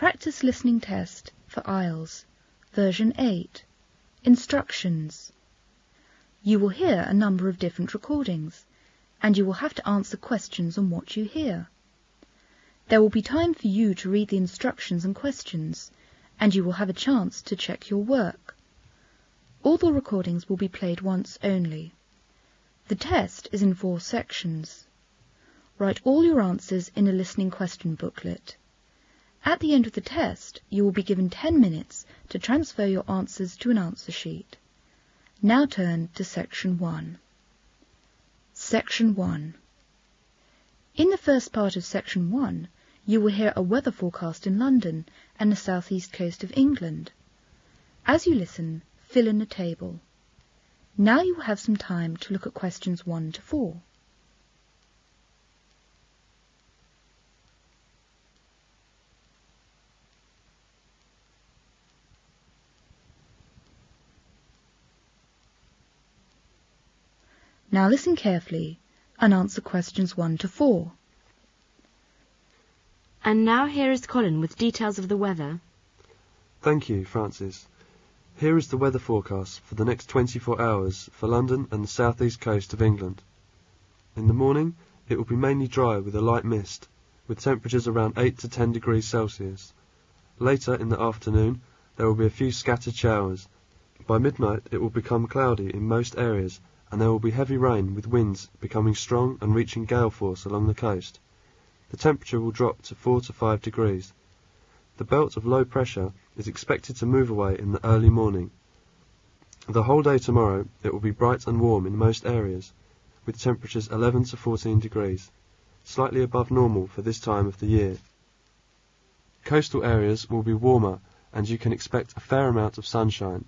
Practice listening test for IELTS, version 8, instructions. You will hear a number of different recordings, and you will have to answer questions on what you hear. There will be time for you to read the instructions and questions, and you will have a chance to check your work. All the recordings will be played once only. The test is in 4 sections. Write all your answers in a listening question booklet. At the end of the test, you will be given 10 minutes to transfer your answers to an answer sheet. Now turn to Section 1. Section 1. In the first part of Section 1, you will hear a weather forecast in London and the southeast coast of England. As you listen, fill in a table. Now you will have some time to look at questions 1 to 4. Now listen carefully and answer questions 1 to 4. And now here is Colin with details of the weather. Thank you, Francis. Here is the weather forecast for the next 24 hours for London and the southeast coast of England. In the morning, it will be mainly dry with a light mist, with temperatures around 8 to 10 degrees Celsius. Later in the afternoon, there will be a few scattered showers. By midnight, it will become cloudy in most areas, and there will be heavy rain with winds becoming strong and reaching gale force along the coast. The temperature will drop to 4 to 5 degrees. The belt of low pressure is expected to move away in the early morning. The whole day tomorrow it will be bright and warm in most areas, with temperatures 11 to 14 degrees, slightly above normal for this time of the year. Coastal areas will be warmer and you can expect a fair amount of sunshine.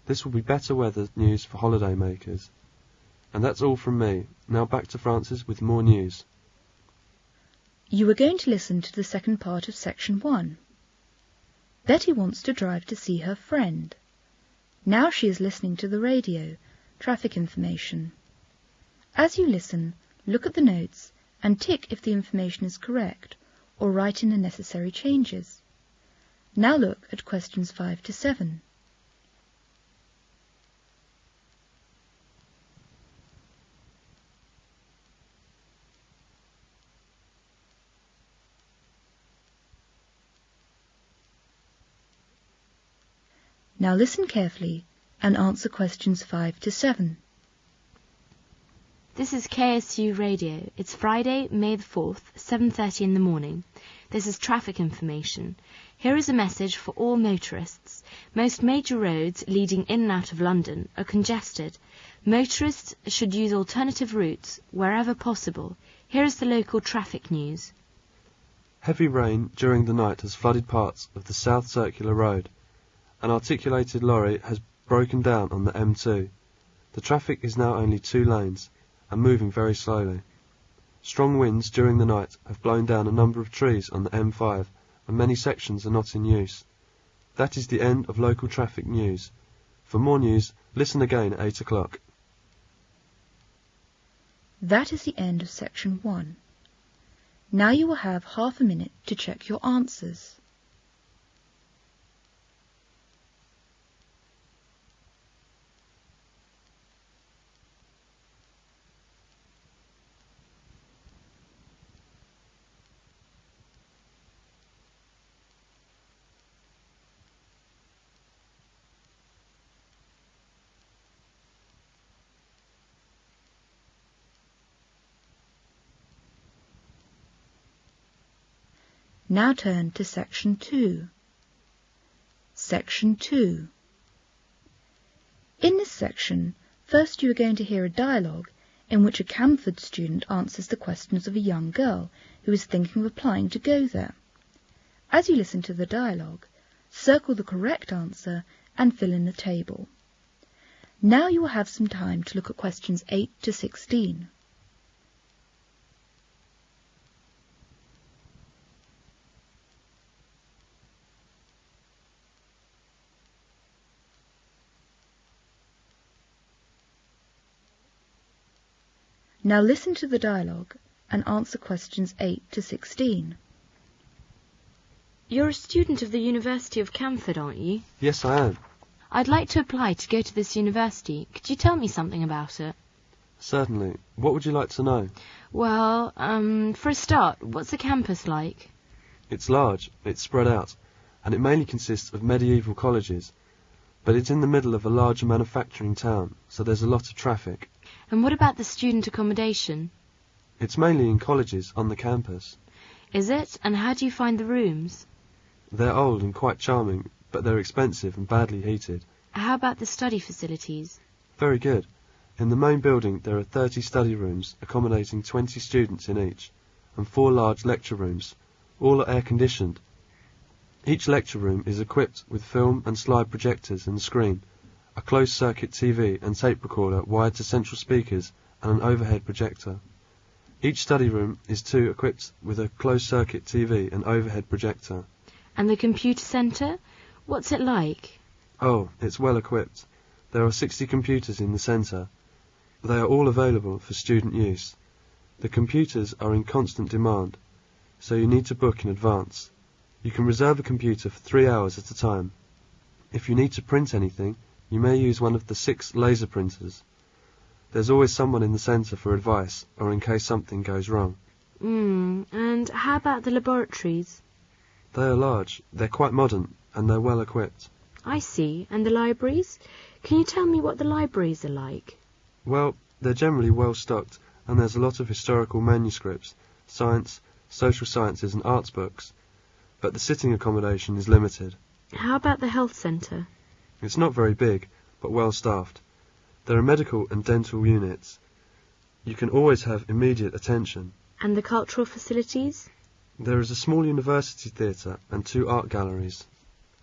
This will be better weather news for holiday makers. And that's all from me. Now back to Francis with more news. You are going to listen to the second part of Section 1. Betty wants to drive to see her friend. Now she is listening to the radio, traffic information. As you listen, look at the notes and tick if the information is correct, or write in the necessary changes. Now look at questions 5 to 7. Now listen carefully and answer questions 5 to 7. This is KSU Radio. It's Friday, May the 4th, 7:30 in the morning. This is traffic information. Here is a message for all motorists. Most major roads leading in and out of London are congested. Motorists should use alternative routes wherever possible. Here is the local traffic news. Heavy rain during the night has flooded parts of the South Circular Road. An articulated lorry has broken down on the M2. The traffic is now only 2 lanes and moving very slowly. Strong winds during the night have blown down a number of trees on the M5 and many sections are not in use. That is the end of local traffic news. For more news, listen again at 8 o'clock. That is the end of Section 1. Now you will have half a minute to check your answers. Now turn to Section 2. Section 2. In this section, first you are going to hear a dialogue in which a Camford student answers the questions of a young girl who is thinking of applying to go there. As you listen to the dialogue, circle the correct answer and fill in the table. Now you will have some time to look at questions 8 to 16. Now listen to the dialogue and answer questions 8 to 16. You're a student of the University of Camford, aren't you? Yes, I am. I'd like to apply to go to this university. Could you tell me something about it? Certainly. What would you like to know? Well, for a start, what's the campus like? It's large, it's spread out, and it mainly consists of medieval colleges, but it's in the middle of a large manufacturing town, so there's a lot of traffic. And what about the student accommodation? It's mainly in colleges on the campus. Is it? And how do you find the rooms? They're old and quite charming, but they're expensive and badly heated. How about the study facilities? Very good. In the main building there are 30 study rooms accommodating 20 students in each, and 4 large lecture rooms. All are air-conditioned. Each lecture room is equipped with film and slide projectors and a screen, a closed-circuit TV and tape recorder wired to central speakers, and an overhead projector. Each study room is too equipped with a closed-circuit TV and overhead projector. And the computer centre? What's it like? Oh, it's well equipped. There are 60 computers in the centre. They are all available for student use. The computers are in constant demand, so you need to book in advance. You can reserve a computer for 3 hours at a time. If you need to print anything, you may use one of the 6 laser printers. There's always someone in the centre for advice, or in case something goes wrong. And how about the laboratories? They are large, they're quite modern, and they're well equipped. I see. And the libraries? Can you tell me what the libraries are like? Well, they're generally well stocked, and there's a lot of historical manuscripts, science, social sciences and arts books. But the sitting accommodation is limited. How about the health centre? It's not very big, but well staffed. There are medical and dental units. You can always have immediate attention. And the cultural facilities? There is a small university theatre and 2 art galleries.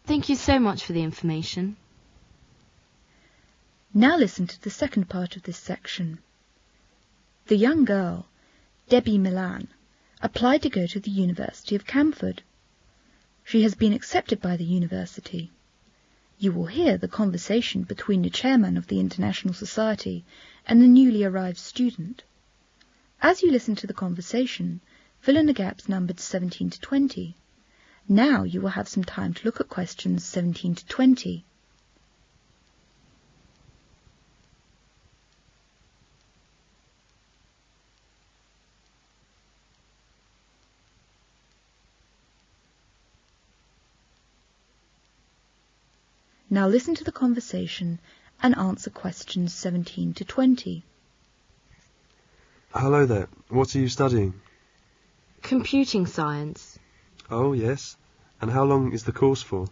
Thank you so much for the information. Now listen to the second part of this section. The young girl, Debbie Milan, applied to go to the University of Camford. She has been accepted by the university. You will hear the conversation between the chairman of the International Society and the newly arrived student. As you listen to the conversation, fill in the gaps numbered 17 to 20. Now you will have some time to look at questions 17 to 20. Now listen to the conversation and answer questions 17 to 20. Hello there. What are you studying? Computing science. Oh, yes. And how long is the course for?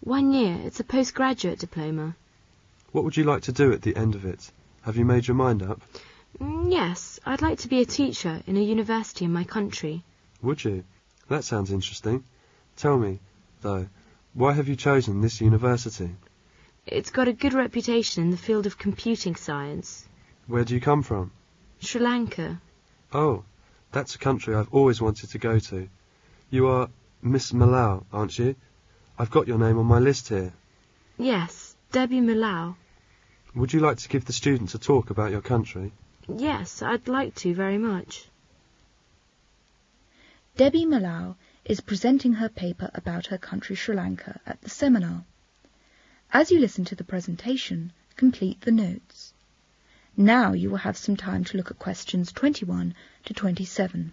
1 year. It's a postgraduate diploma. What would you like to do at the end of it? Have you made your mind up? Yes, I'd like to be a teacher in a university in my country. Would you? That sounds interesting. Tell me, though, why have you chosen this university? It's got a good reputation in the field of computing science. Where do you come from? Sri Lanka. Oh, that's a country I've always wanted to go to. You are Miss Malau, aren't you? I've got your name on my list here. Yes, Debbie Malau. Would you like to give the students a talk about your country? Yes, I'd like to very much. Debbie Malau is presenting her paper about her country Sri Lanka at the seminar. As you listen to the presentation, complete the notes. Now you will have some time to look at questions 21 to 27.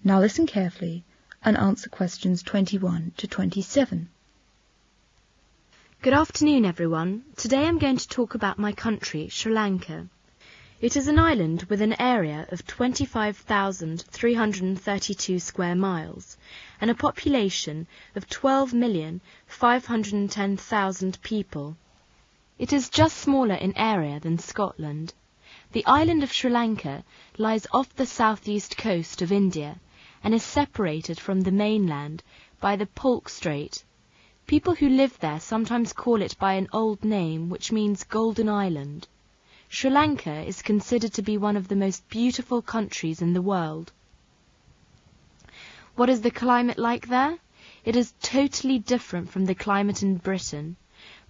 Now listen carefully and answer questions 21 to 27. Good afternoon, everyone. Today I'm going to talk about my country, Sri Lanka. It is an island with an area of 25,332 square miles and a population of 12,510,000 people. It is just smaller in area than Scotland. The island of Sri Lanka lies off the southeast coast of India and is separated from the mainland by the Palk Strait. People who live there sometimes call it by an old name which means Golden Island. Sri Lanka is considered to be one of the most beautiful countries in the world. What is the climate like there? It is totally different from the climate in Britain.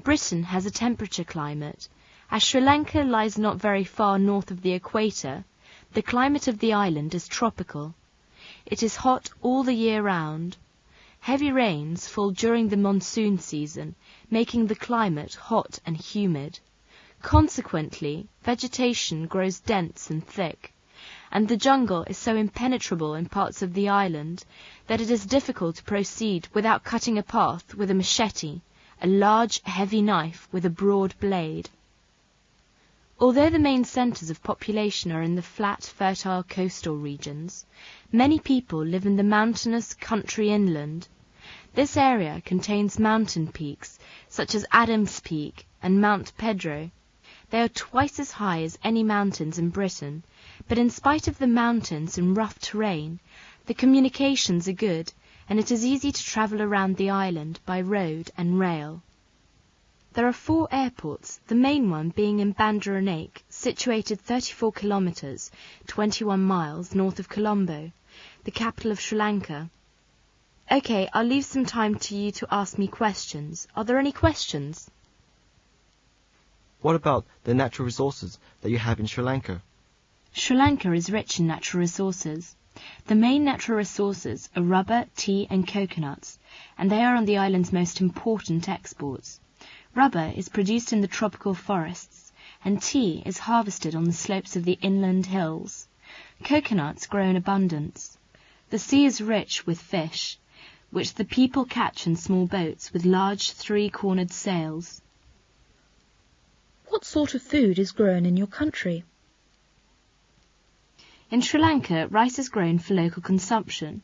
Britain has a temperature climate. As Sri Lanka lies not very far north of the equator, the climate of the island is tropical. It is hot all the year round. Heavy rains fall during the monsoon season, making the climate hot and humid. Consequently, vegetation grows dense and thick, and the jungle is so impenetrable in parts of the island that it is difficult to proceed without cutting a path with a machete, a large, heavy knife with a broad blade. Although the main centres of population are in the flat, fertile coastal regions, many people live in the mountainous country inland. This area contains mountain peaks, such as Adams Peak and Mount Pedro. They are twice as high as any mountains in Britain, but in spite of the mountains and rough terrain, the communications are good, and it is easy to travel around the island by road and rail. There are 4 airports, the main one being in Bandaranaike, situated 34 kilometres, 21 miles north of Colombo, the capital of Sri Lanka. Okay, I'll leave some time to you to ask me questions. Are there any questions? What about the natural resources that you have in Sri Lanka? Sri Lanka is rich in natural resources. The main natural resources are rubber, tea and coconuts, and they are on the island's most important exports. Rubber is produced in the tropical forests, and tea is harvested on the slopes of the inland hills. Coconuts grow in abundance. The sea is rich with fish, which the people catch in small boats with large 3-cornered sails. What sort of food is grown in your country? In Sri Lanka, rice is grown for local consumption.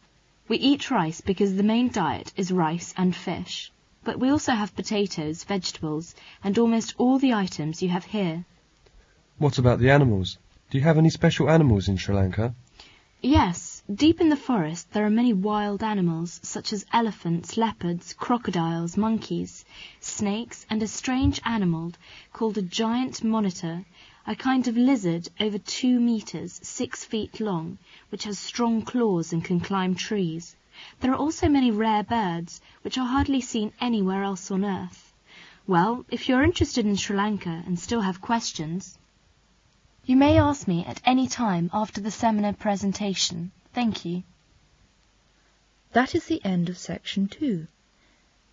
We eat rice because the main diet is rice and fish. But we also have potatoes, vegetables, and almost all the items you have here. What about the animals? Do you have any special animals in Sri Lanka? Yes, deep in the forest there are many wild animals, such as elephants, leopards, crocodiles, monkeys, snakes, and a strange animal called a giant monitor, a kind of lizard over 2 meters, 6 feet long, which has strong claws and can climb trees. There are also many rare birds, which are hardly seen anywhere else on Earth. Well, if you're interested in Sri Lanka and still have questions, you may ask me at any time after the seminar presentation. Thank you. That is the end of section 2.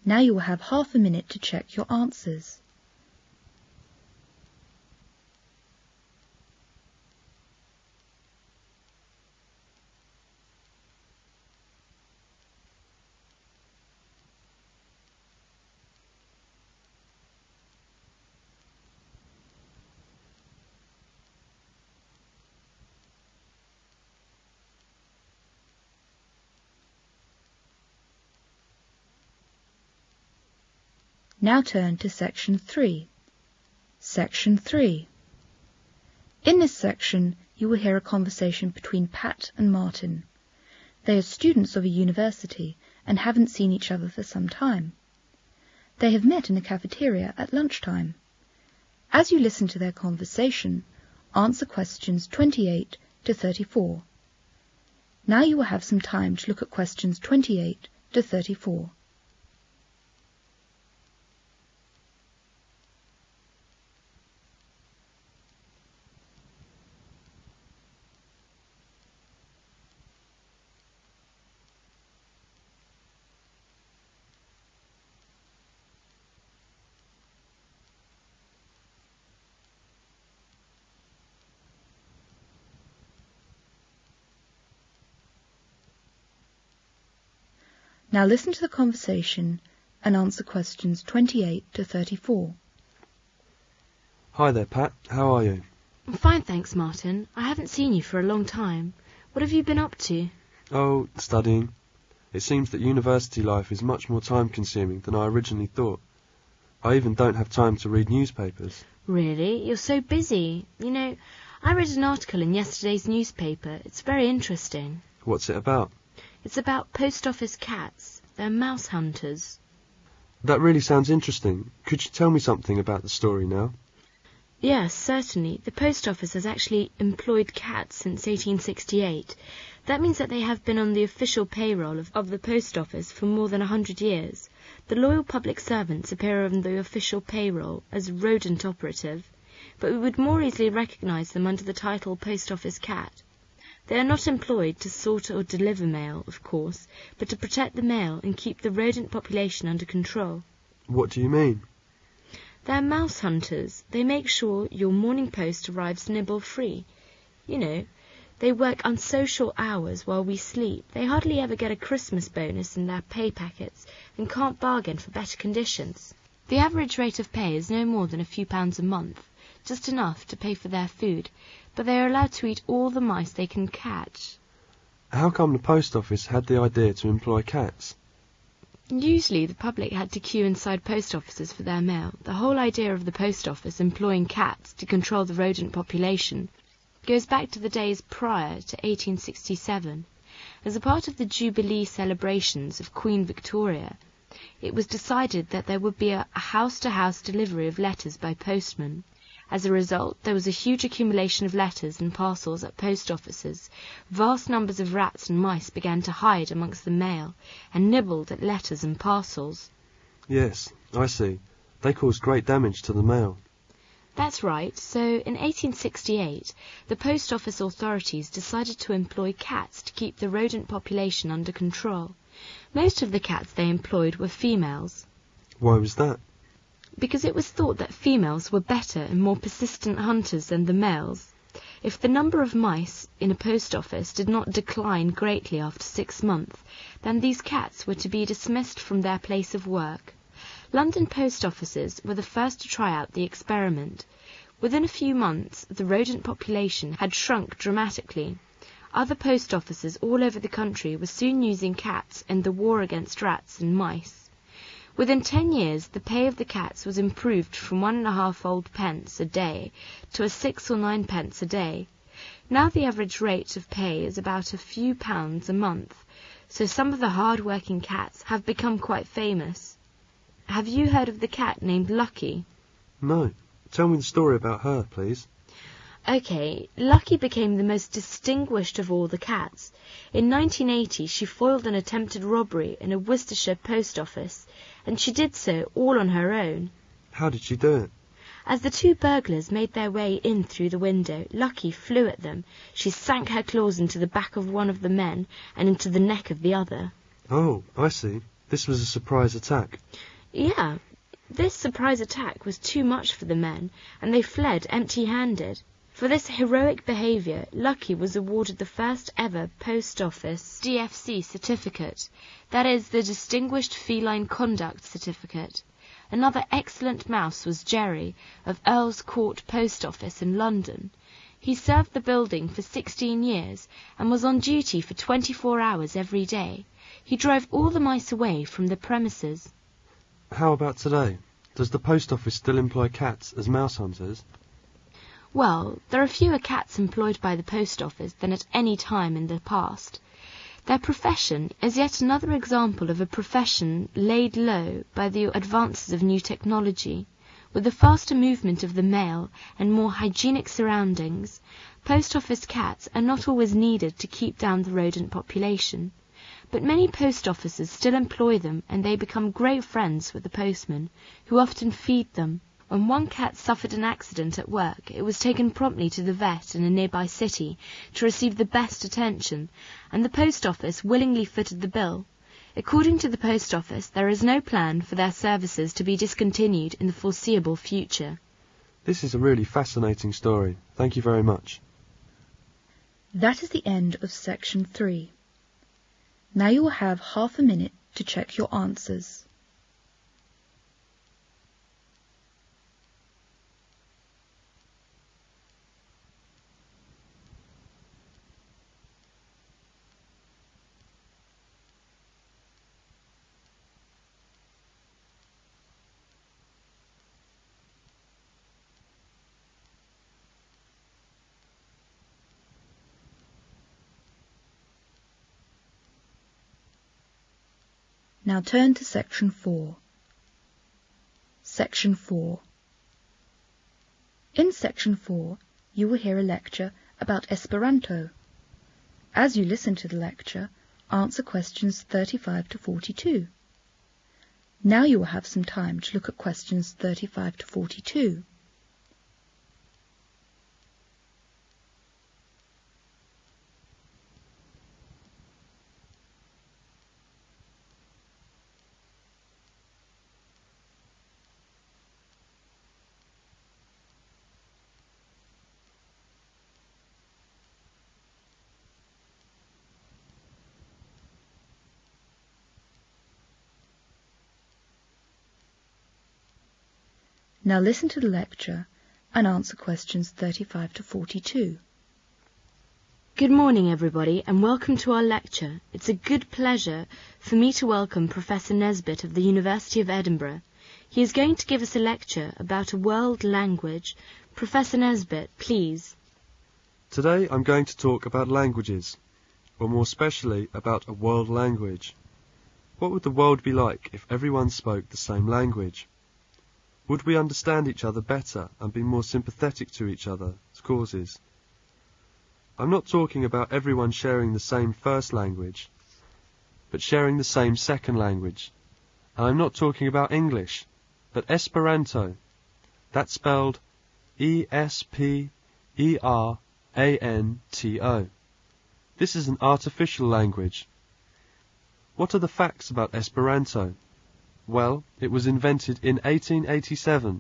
Now you will have half a minute to check your answers. Now turn to section 3. Section 3. In this section, you will hear a conversation between Pat and Martin. They are students of a university and haven't seen each other for some time. They have met in the cafeteria at lunchtime. As you listen to their conversation, answer questions 28 to 34. Now you will have some time to look at questions 28 to 34. Now listen to the conversation and answer questions 28 to 34. Hi there, Pat. How are you? I'm fine, thanks, Martin. I haven't seen you for a long time. What have you been up to? Oh, studying. It seems that university life is much more time-consuming than I originally thought. I even don't have time to read newspapers. Really? You're so busy. You know, I read an article in yesterday's newspaper. It's very interesting. What's it about? It's about post office cats. They're mouse hunters. That really sounds interesting. Could you tell me something about the story now? Yes, certainly. The post office has actually employed cats since 1868. That means that they have been on the official payroll of the post office for more than 100 years. The loyal public servants appear on the official payroll as rodent operative, but we would more easily recognise them under the title post office cat. They are not employed to sort or deliver mail, of course, but to protect the mail and keep the rodent population under control. What do you mean? They're mouse hunters. They make sure your morning post arrives nibble-free. You know, they work unsocial hours while we sleep. They hardly ever get a Christmas bonus in their pay packets and can't bargain for better conditions. The average rate of pay is no more than a few pounds a month, just enough to pay for their food, but they are allowed to eat all the mice they can catch. How come the post office had the idea to employ cats? Usually the public had to queue inside post offices for their mail. The whole idea of the post office employing cats to control the rodent population goes back to the days prior to 1867. As a part of the Jubilee celebrations of Queen Victoria, it was decided that there would be a house-to-house delivery of letters by postmen. As a result, there was a huge accumulation of letters and parcels at post offices. Vast numbers of rats and mice began to hide amongst the mail and nibbled at letters and parcels. Yes, I see. They caused great damage to the mail. That's right. So in 1868, the post office authorities decided to employ cats to keep the rodent population under control. Most of the cats they employed were females. Why was that? Because it was thought that females were better and more persistent hunters than the males. If the number of mice in a post office did not decline greatly after 6 months, then these cats were to be dismissed from their place of work. London post offices were the first to try out the experiment. Within a few months, the rodent population had shrunk dramatically. Other post offices all over the country were soon using cats in the war against rats and mice. Within 10 years, the pay of the cats was improved from 1.5 old pence a day to a 6 or 9 pence a day. Now the average rate of pay is about a few pounds a month, so some of the hard-working cats have become quite famous. Have you heard of the cat named Lucky? No. Tell me the story about her, please. Okay, Lucky became the most distinguished of all the cats. In 1980, she foiled an attempted robbery in a Worcestershire post office, and she did so all on her own. How did she do it? As the two burglars made their way in through the window, Lucky flew at them. She sank her claws into the back of one of the men and into the neck of the other. Oh, I see. This was a surprise attack. Yeah, this surprise attack was too much for the men, and they fled empty-handed. For this heroic behaviour, Lucky was awarded the first ever Post Office DFC certificate, that is, the Distinguished Feline Conduct Certificate. Another excellent mouse was Jerry, of Earl's Court Post Office in London. He served the building for 16 years, and was on duty for 24 hours every day. He drove all the mice away from the premises. How about today? Does the post office still employ cats as mouse hunters? Well, there are fewer cats employed by the post office than at any time in the past. Their profession is yet another example of a profession laid low by the advances of new technology. With the faster movement of the mail and more hygienic surroundings, post office cats are not always needed to keep down the rodent population. But many post offices still employ them, and they become great friends with the postman, who often feed them. When one cat suffered an accident at work, it was taken promptly to the vet in a nearby city to receive the best attention, and the post office willingly footed the bill. According to the post office, there is no plan for their services to be discontinued in the foreseeable future. This is a really fascinating story. Thank you very much. That is the end of section 3. Now you will have half a minute to check your answers. Now turn to section 4. Section 4. In Section 4, you will hear a lecture about Esperanto. As you listen to the lecture, answer questions 35 to 42. Now you will have some time to look at questions 35 to 42. Now listen to the lecture and answer questions 35 to 42. Good morning, everybody, and welcome to our lecture. It's a good pleasure for me to welcome Professor Nesbitt of the University of Edinburgh. He is going to give us a lecture about a world language. Professor Nesbitt, please. Today I'm going to talk about languages, or more specially about a world language. What would the world be like if everyone spoke the same language? Would we understand each other better and be more sympathetic to each other's causes? I'm not talking about everyone sharing the same first language, but sharing the same second language. And I'm not talking about English, but Esperanto. That's spelled E-S-P-E-R-A-N-T-O. This is an artificial language. What are the facts about Esperanto? Well, it was invented in 1887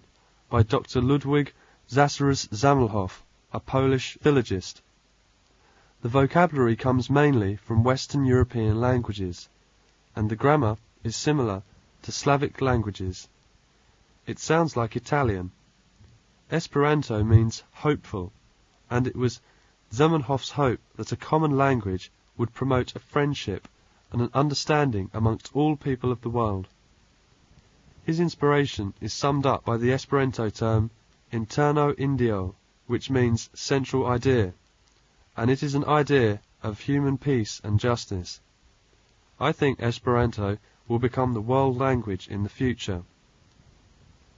by Dr. Ludwig Zasarus Zamenhof, a Polish philologist. The vocabulary comes mainly from Western European languages, and the grammar is similar to Slavic languages. It sounds like Italian. Esperanto means hopeful, and it was Zamenhof's hope that a common language would promote a friendship and an understanding amongst all people of the world. His inspiration is summed up by the Esperanto term interno ideo, which means central idea, and it is an idea of human peace and justice. I think Esperanto will become the world language in the future.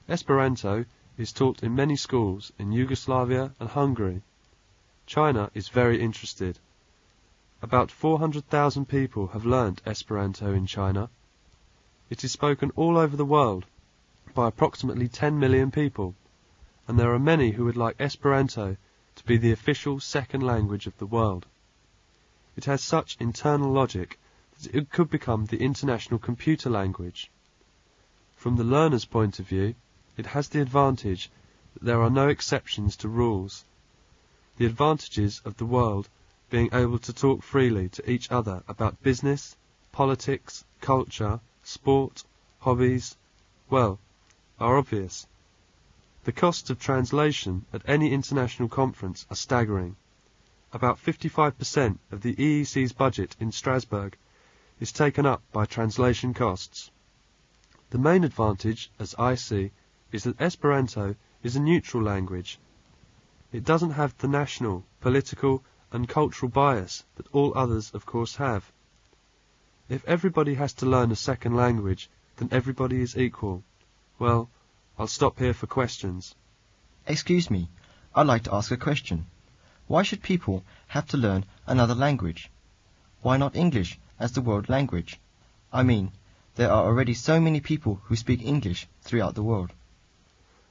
Esperanto is taught in many schools in Yugoslavia and Hungary. China is very interested. About 400,000 people have learnt Esperanto in China. It is spoken all over the world by approximately 10 million people, and there are many who would like Esperanto to be the official second language of the world. It has such internal logic that it could become the international computer language. From the learner's point of view, it has the advantage that there are no exceptions to rules. The advantages of the world being able to talk freely to each other about business, politics, culture, sport, hobbies, well, are obvious. The costs of translation at any international conference are staggering. About 55% of the EEC's budget in Strasbourg is taken up by translation costs. The main advantage, as I see, is that Esperanto is a neutral language. It doesn't have the national, political and cultural bias that all others of course have. If everybody has to learn a second language, then everybody is equal. Well, I'll stop here for questions. Excuse me, I'd like to ask a question. Why should people have to learn another language? Why not English as the world language? I mean, there are already so many people who speak English throughout the world.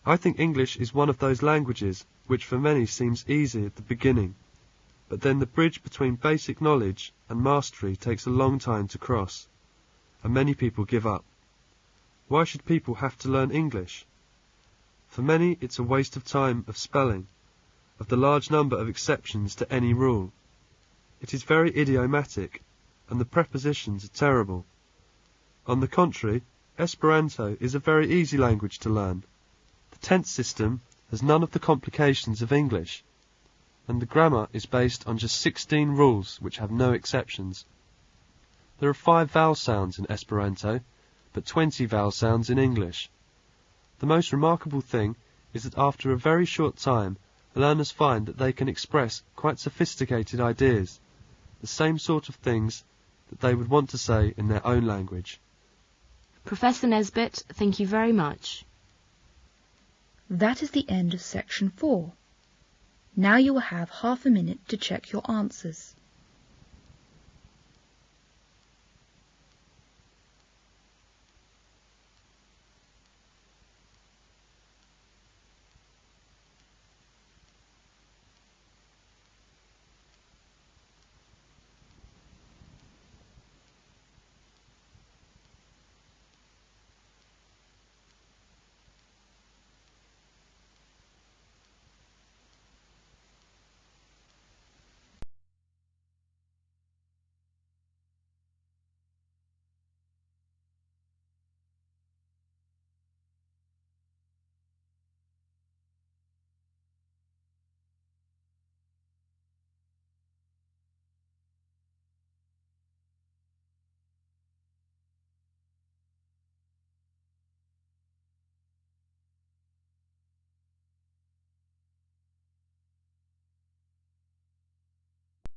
I think English is one of those languages which for many seems easy at the beginning, but then the bridge between basic knowledge and mastery takes a long time to cross, and many people give up. Why should people have to learn English? For many it's a waste of time, of spelling, of the large number of exceptions to any rule. It is very idiomatic, and the prepositions are terrible. On the contrary, Esperanto is a very easy language to learn. The tense system has none of the complications of English, and the grammar is based on just 16 rules which have no exceptions. There are 5 vowel sounds in Esperanto, but 20 vowel sounds in English. The most remarkable thing is that after a very short time, learners find that they can express quite sophisticated ideas, the same sort of things that they would want to say in their own language. Professor Nesbitt, thank you very much. That is the end of section 4. Now you will have half a minute to check your answers.